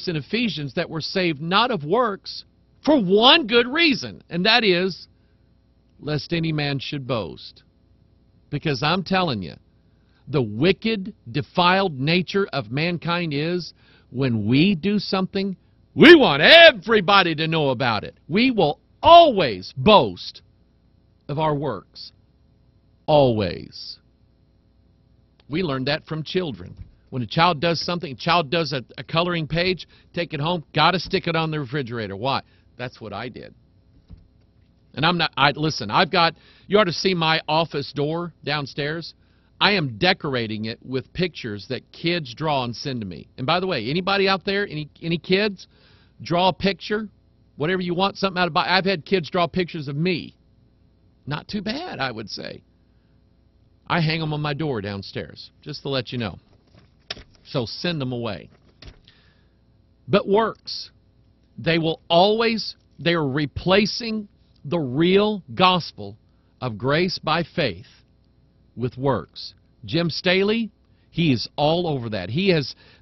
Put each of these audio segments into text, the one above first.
in Ephesians that we're saved not of works for one good reason, and that is, lest any man should boast. Because I'm telling you, the wicked, defiled nature of mankind is when we do something, we want everybody to know about it. We will always boast of our works. Always. We learned that from children. When a child does something, a child does a coloring page, take it home, got to stick it on the refrigerator. Why? That's what I did. And listen, you ought to see my office door downstairs. I am decorating it with pictures that kids draw and send to me. And by the way, anybody out there, any kids, draw a picture, whatever you want, something out of I've had kids draw pictures of me. Not too bad, I would say. I hang them on my door downstairs, just to let you know. So send them away. But works, they are replacing the real gospel of grace by faith with works. Jim Staley, he is all over that.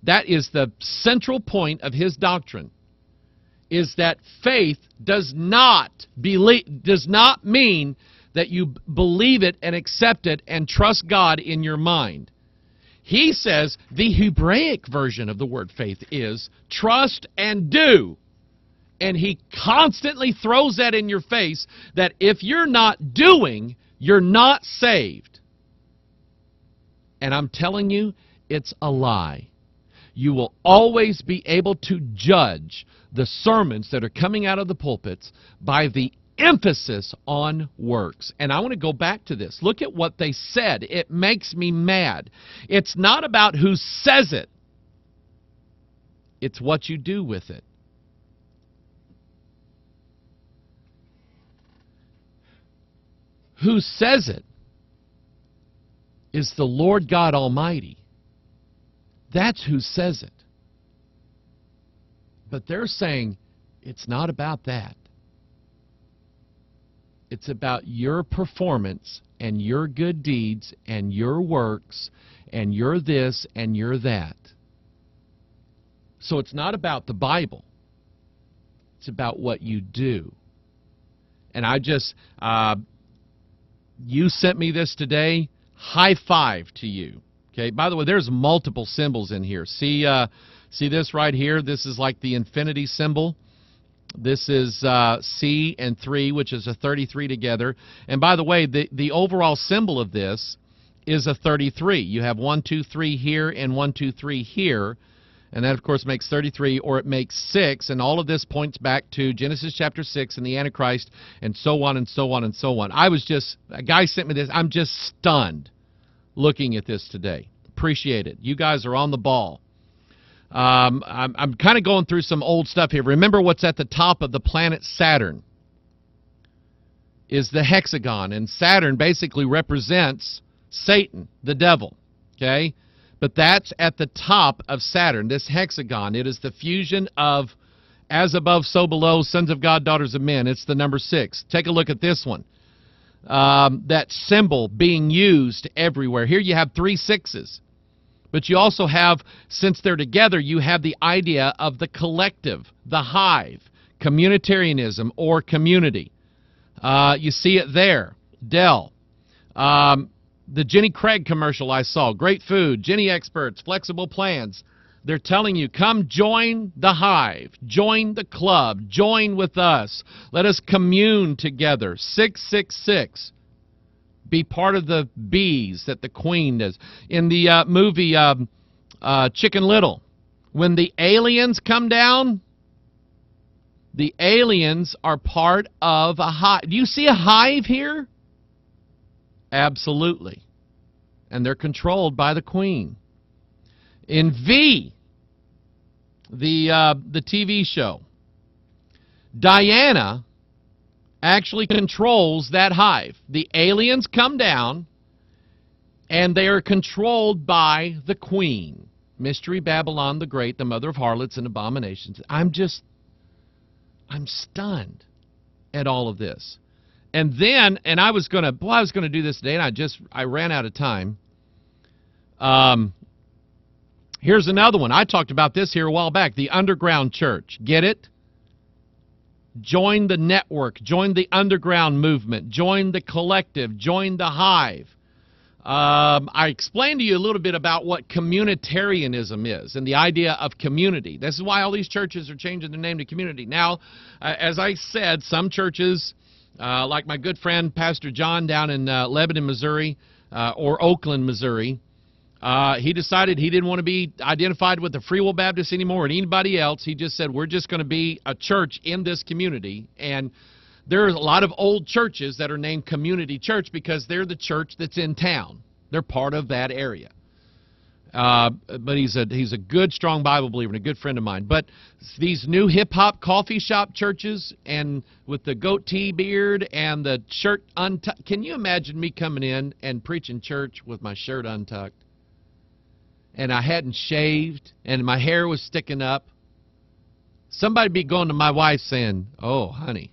That is the central point of his doctrine, is that faith does not mean that you believe it and accept it and trust God in your mind. He says the Hebraic version of the word faith is trust and do. And he constantly throws that in your face, that if you're not doing, you're not saved. And I'm telling you, it's a lie. You will always be able to judge the sermons that are coming out of the pulpits by the emphasis on works. And I want to go back to this. Look at what they said. It makes me mad. It's not about who says it. It's what you do with it. Who says it is the Lord God Almighty. That's who says it. But they're saying it's not about that. It's about your performance and your good deeds and your works and your this and your that. So it's not about the Bible. It's about what you do. And you sent me this today. High five to you. Okay. By the way, there's multiple symbols in here. See this right here? This is like the infinity symbol. This is C and 3, which is a 33 together. And by the way, the overall symbol of this is a 33. You have 1, 2, 3 here and 1, 2, 3 here. And that, of course, makes 33, or it makes 6. And all of this points back to Genesis chapter 6 and the Antichrist, and so on and so on and so on. A guy sent me this. I'm just stunned looking at this today. Appreciate it. You guys are on the ball. I'm kind of going through some old stuff here. Remember what's at the top of the planet Saturn is the hexagon, and Saturn basically represents Satan, the devil, okay? But that's at the top of Saturn, this hexagon. It is the fusion of as above, so below, sons of God, daughters of men. It's the number 6. Take a look at this one. That symbol being used everywhere. Here you have 3 6s. But you also have, since they're together, you have the idea of the collective, the hive, communitarianism or community. You see it there. Dell. The Jenny Craig commercial I saw. Great food, Jenny experts, flexible plans. They're telling you, come join the hive, join the club, join with us. Let us commune together. 666. Be part of the bees that the queen does. In the movie Chicken Little, when the aliens come down, the aliens are part of a hive. Do you see a hive here? Absolutely. And they're controlled by the queen. In V, the TV show, Diana actually controls that hive. The aliens come down, and they are controlled by the queen. Mystery Babylon the Great, the mother of harlots and abominations. I'm stunned at all of this. And then, and I was going to do this today, and I ran out of time. Here's another one. I talked about this here a while back. The underground church. Get it? Join the network. Join the underground movement. Join the collective. Join the hive. I explained to you a little bit about what communitarianism is and the idea of community. This is why all these churches are changing their name to community. Now, as I said, some churches, like my good friend Pastor John down in Lebanon, Missouri, or Oakland, Missouri, he decided he didn't want to be identified with the Free Will Baptists anymore or anybody else. He just said, we're just going to be a church in this community. And there's a lot of old churches that are named Community Church because they're the church that's in town. They're part of that area. But he's a good, strong Bible believer and a good friend of mine. But these new hip-hop coffee shop churches and with the goatee beard and the shirt untucked. Can you imagine me coming in and preaching church with my shirt untucked? And I hadn't shaved and my hair was sticking up. Somebody be going to my wife saying, "Oh, honey,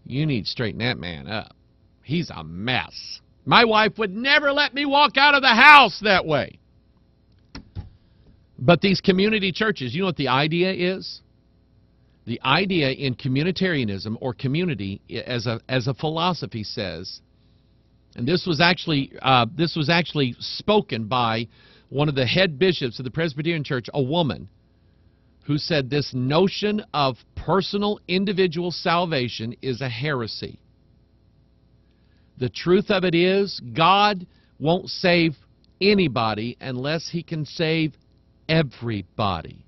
you need to straighten that man up. He's a mess." My wife would never let me walk out of the house that way. But these community churches, you know what the idea is? The idea in communitarianism or community as a philosophy says, and this was actually spoken by one of the head bishops of the Presbyterian Church, a woman, who said this notion of personal individual salvation is a heresy. The truth of it is, God won't save anybody unless He can save everybody.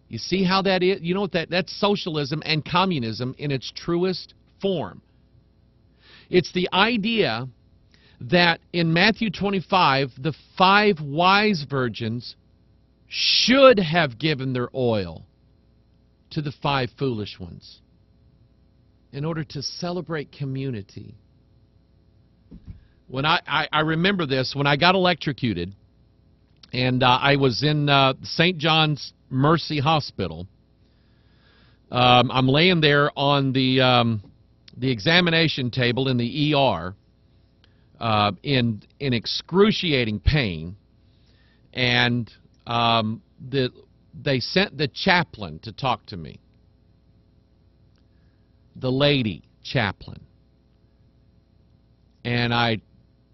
You see how that is? You know what that's socialism and communism in its truest form. It's the idea that in Matthew 25, the 5 wise virgins should have given their oil to the 5 foolish ones in order to celebrate community. When I remember this, when I got electrocuted, and I was in St. John's Mercy Hospital. I'm laying there on the examination table in the ER in excruciating pain, and they sent the chaplain to talk to me. The lady chaplain. And I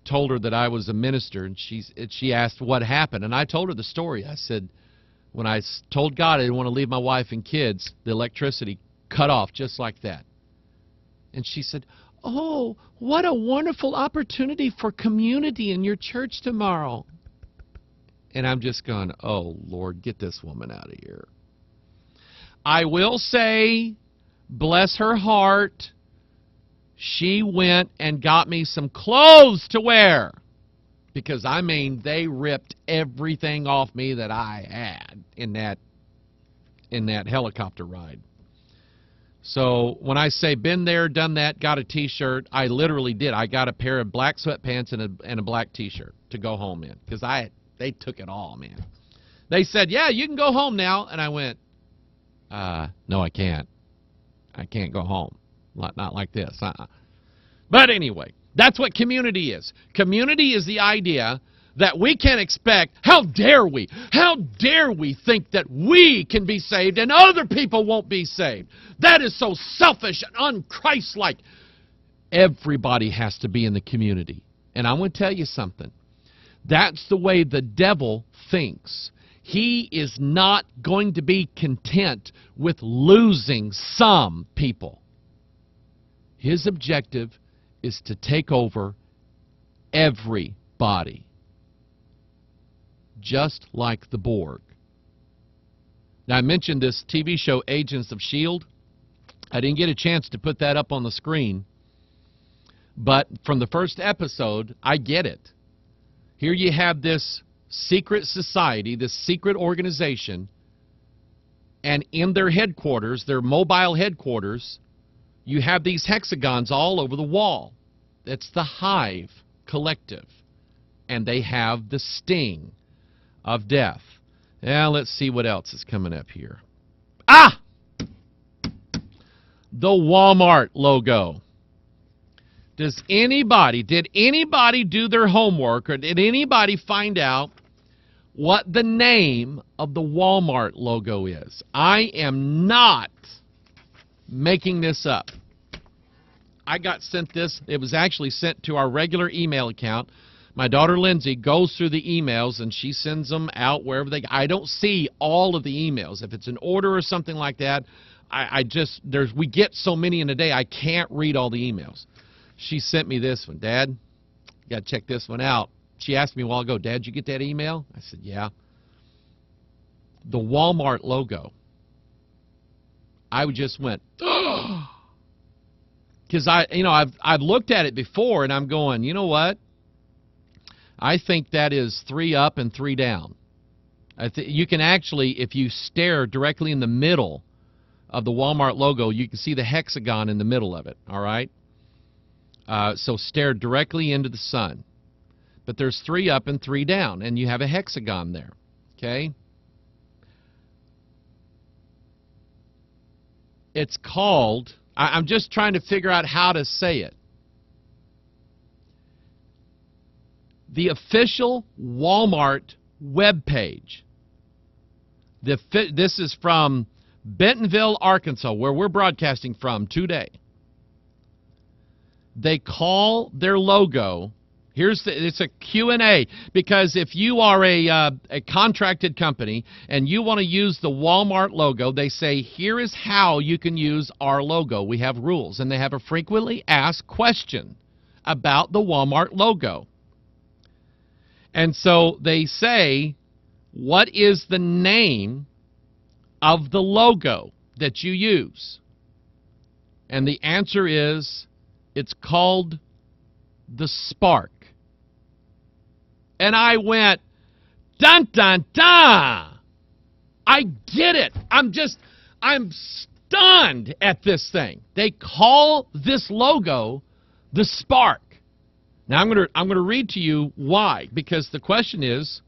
told her that I was a minister, and she asked what happened, and I told her the story. I said, when I told God I didn't want to leave my wife and kids, the electricity cut off just like that. And she said, "Oh, what a wonderful opportunity for community in your church tomorrow." And I'm just going, oh, Lord, get this woman out of here. I will say, bless her heart, she went and got me some clothes to wear. Because, I mean, they ripped everything off me that I had in that helicopter ride. So, when I say been there, done that, got a T-shirt, I literally did. I got a pair of black sweatpants and a black T-shirt to go home in. Because they took it all, man. They said, "Yeah, you can go home now." And I went, no, I can't. I can't go home. Not like this. But anyway, that's what community is. Community is the idea that we can expect, how dare we think that we can be saved and other people won't be saved. That is so selfish and unchristlike. Everybody has to be in the community. And I want to tell you something. That's the way the devil thinks. He is not going to be content with losing some people. His objective is to take over everybody. Just like the Borg. Now, I mentioned this TV show, Agents of S.H.I.E.L.D. I didn't get a chance to put that up on the screen. But from the first episode, I get it. Here you have this secret society, this secret organization, and in their headquarters, their mobile headquarters, you have these hexagons all over the wall. That's the Hive Collective. And they have the sting of death. Now, let's see what else is coming up here. Ah! The Wal-Mart logo. Did anybody do their homework, or did anybody find out what the name of the Walmart logo is. I am not making this up. I got sent this. It was actually sent to our regular email account. My daughter Lindsay goes through the emails and she sends them out wherever they go. I don't see all of the emails. If it's an order or something like that, we get so many in a day, I can't read all the emails. She sent me this one. Dad, you got to check this one out. She asked me a while ago, Dad, did you get that email? I said, yeah. The Walmart logo. I just went, because I've looked at it before and I'm going, you know what? I think that is 3 up and 3 down. You can actually, if you stare directly in the middle of the Walmart logo, you can see the hexagon in the middle of it, all right? So stare directly into the sun. But there's 3 up and 3 down, and you have a hexagon there, okay? It's called, I'm just trying to figure out how to say it. The official Walmart webpage. This is from Bentonville, Arkansas, where we're broadcasting from today. They call their logo, it's a Q&A, because if you are a contracted company and you want to use the Walmart logo, they say, here is how you can use our logo. We have rules, and they have a frequently asked question about the Walmart logo. And so they say, what is the name of the logo that you use? And the answer is, it's called the Spark. And I went, dun, dun, dun. I get it. I'm stunned at this thing. They call this logo the Spark. Now, I'm going to read to you why, because the question is,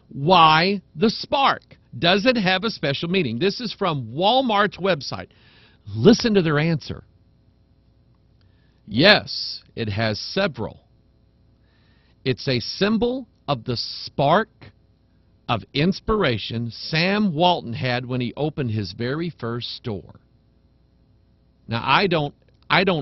why the Spark? Does it have a special meaning? This is from Walmart's website. Listen to their answer. Yes, it has several. It's a symbol of the spark of inspiration Sam Walton had when he opened his very first store. Now, I don't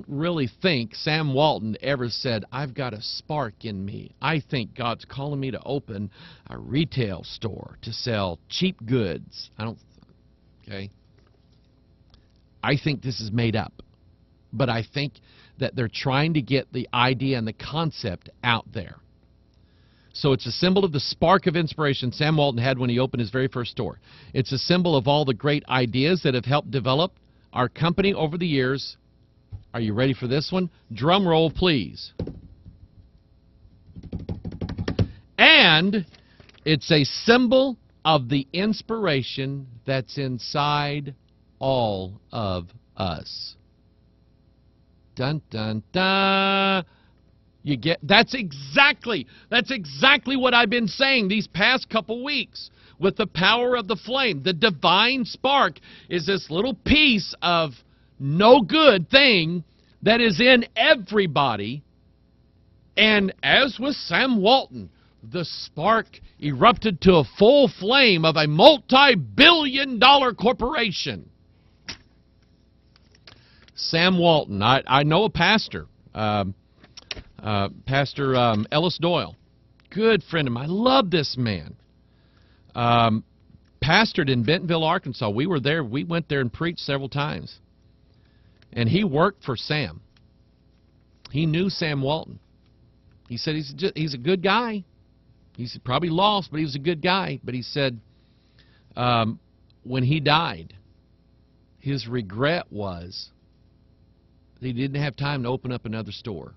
really think Sam Walton ever said, I've got a spark in me. I think God's calling me to open a retail store to sell cheap goods. Okay? I think this is made up. But I think that they're trying to get the idea and the concept out there. So it's a symbol of the spark of inspiration Sam Walton had when he opened his very first store. It's a symbol of all the great ideas that have helped develop our company over the years. Are you ready for this one? Drum roll, please. And it's a symbol of the inspiration that's inside all of us. Dun, dun, dun. You get, that's exactly what I've been saying these past couple weeks with the power of the flame. The divine spark is this little piece of no good thing that is in everybody. And as with Sam Walton, the spark erupted to a full flame of a multi-billion-dollar corporation. Sam Walton, I know a pastor, Pastor Ellis Doyle, good friend of mine. I love this man. Pastored in Bentonville, Arkansas. We were there. We went there and preached several times. And he worked for Sam. He knew Sam Walton. He said he's a good guy. He's probably lost, but he was a good guy. But he said when he died, his regret was that he didn't have time to open up another store.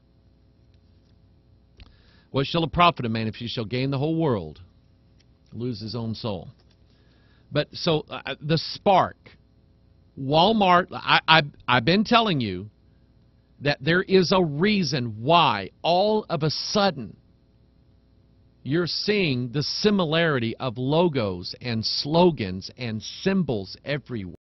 What shall it profit a man if he shall gain the whole world, lose his own soul? But so the spark, Walmart, I've been telling you that there is a reason why all of a sudden you're seeing the similarity of logos and slogans and symbols everywhere.